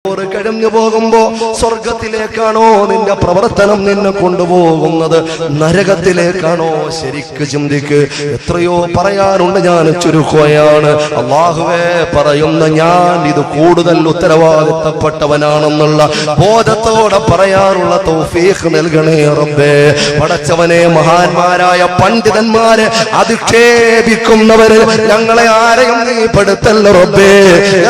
കഴിഞ്ഞു പോകുമ്പോ സ്വർഗത്തിലേക്കാണോ നിന്റെ പ്രവർത്തനം നിന്നെ കൊണ്ടുപോകുന്നത്, നരകത്തിലേക്കാണോ? ശരിക്ക് ചിന്തിക്ക്. എത്രയോ പറയാനുണ്ട്, ഞാൻ ചുരുക്കുകയാണ്. അല്ലാഹുവേ, പറയുന്ന ഞാൻ ഇത് കൂടുതൽ ഉത്തരവാദിത്തപ്പെട്ടവനാണെന്നുള്ള ബോധത്തോടെ പറയാനുള്ള തൗഫീഖ് നൽകണേ റബ്ബേ. പടച്ചവനെ, മഹാന്മാരായ പണ്ഡിതന്മാരെ അധിക്ഷേപിക്കുന്നവര് ഞങ്ങളെ ആരെയും നീ പെടുത്തല്ല റബ്ബേ.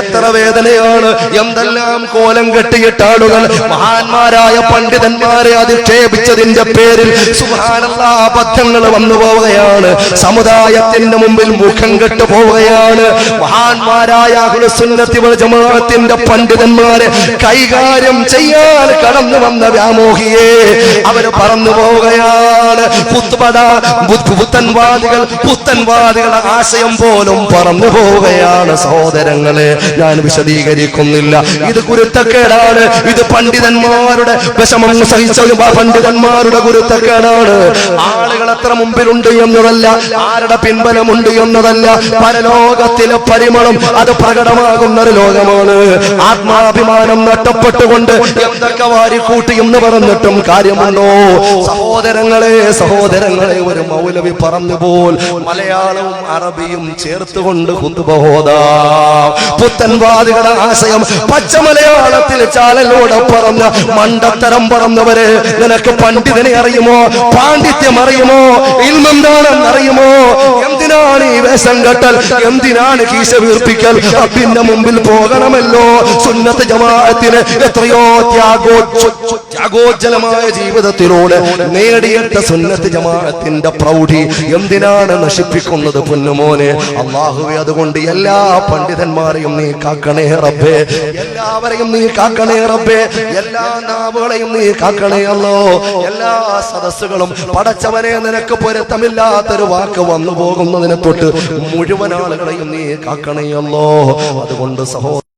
എത്ര വേദനയാണ്, എന്തെല്ലാം കോലം കെട്ടിയിട്ട ആളുകൾ മഹാന്മാരായ പണ്ഡിതന്മാരെ അധിക്ഷേപിച്ചതിന്റെ പേരിൽ സുബ്ഹാനല്ലാഹ് അബദ്ധങ്ങൾ വന്നു പോവുകയാണ്. സമുദായത്തിന്റെ മുമ്പിൽ മുഖം കെട്ടു പോവുകയാണ്. മഹാന്മാരായ അഹ്ലുസുന്നത്തി വൽ ജമാഅത്തിന്റെ പണ്ഡിതന്മാരെ കൈകാര്യം ചെയ്യാൻ കടന്നു വന്ന വ്യാമോഹിയെ അവര് പറന്നു പോവുകയാണ്. പുത്തൻവാദികളുടെ ആശയം പോലും പറന്നു പോവുകയാണ്. സഹോദരങ്ങളെ, ഞാൻ വിശദീകരിക്കുന്നില്ല. ഇത് ഗുരുത്തക്കേടാണ്. ഇത് പണ്ഡിതന്മാരുടെ വിഷമം സഹിച്ച പണ്ഡിതന്മാരുടെ ഗുരുത്തക്കേടാണ്. ആളുകൾ എത്ര മുമ്പിലുണ്ട് എന്നതല്ല, ആരുടെ പിൻബലമുണ്ട് എന്നതല്ല, പരലോകത്തിലെ പരിമളം അത് പ്രകടമാകുന്ന ഒരു ലോകമാണ്. ആത്മാഭിമാനം നഷ്ടപ്പെട്ടുകൊണ്ട് എന്തൊക്കെ വാരിക്കൂട്ടി എന്ന് പറഞ്ഞിട്ടും കാര്യമുണ്ടോ? സഹോദരങ്ങളെ, ഒരു മൗലവി പറഞ്ഞു പോൽ മലയാളവും അറബിയും ചേർത്തുകൊണ്ട് ഖുത്ബ ഓതാം. പുത്തൻവാദികളുടെ ആശയം പച്ച മലയാളത്തിൽ ചാലലോടെ പറഞ്ഞ മണ്ടത്തരം പറഞ്ഞവരെ, നിനക്ക് പണ്ഡിതനെ അറിയുമോ? പാണ്ഡിത്യം അറിയുമോ? ഇൽമെന്താണെന്ന് അറിയുമോ? എന്തിനാണ് ഈ വേഷം കെട്ടൽ? എന്തിനാണ് കീശ വീർപ്പിക്കൽ? റബ്ബിന്റെ മുമ്പിൽ പോകണമല്ലോ. സുന്നത്ത് ജമാഅത്തിന് എത്രയോ ത്യാഗോജ്ജലമായ ജീവിതത്തിലൂടെ നേടിയെടുത്ത സുന്നത്ത് ജമാഅത്തിന്റെ പ്രൗഢി എന്തിനാണ് നശിപ്പിക്കുന്നത്? പൊന്നുമോനെ, അല്ലാഹുവേ, അതുകൊണ്ട് എല്ലാ പണ്ഡിതന്മാരെയും നീ കാക്കണേ റബ്ബേ. എല്ലാവരെയും നീ കാക്കണേ റബ്ബേ. എല്ലാ നാവുകളെയും നീ കാക്കണേ അല്ലോ. എല്ലാ സദസ്സുകളും പടച്ചവനെ, നിനക്ക് പൊരുത്തമില്ലാത്തൊരു വാക്ക് വന്നു പോകുന്നതിനെ തൊട്ട് മുഴുവൻ ആളുകളെയും നീ കാക്കണേ അല്ലോ. അതുകൊണ്ട് സഹോദരൻ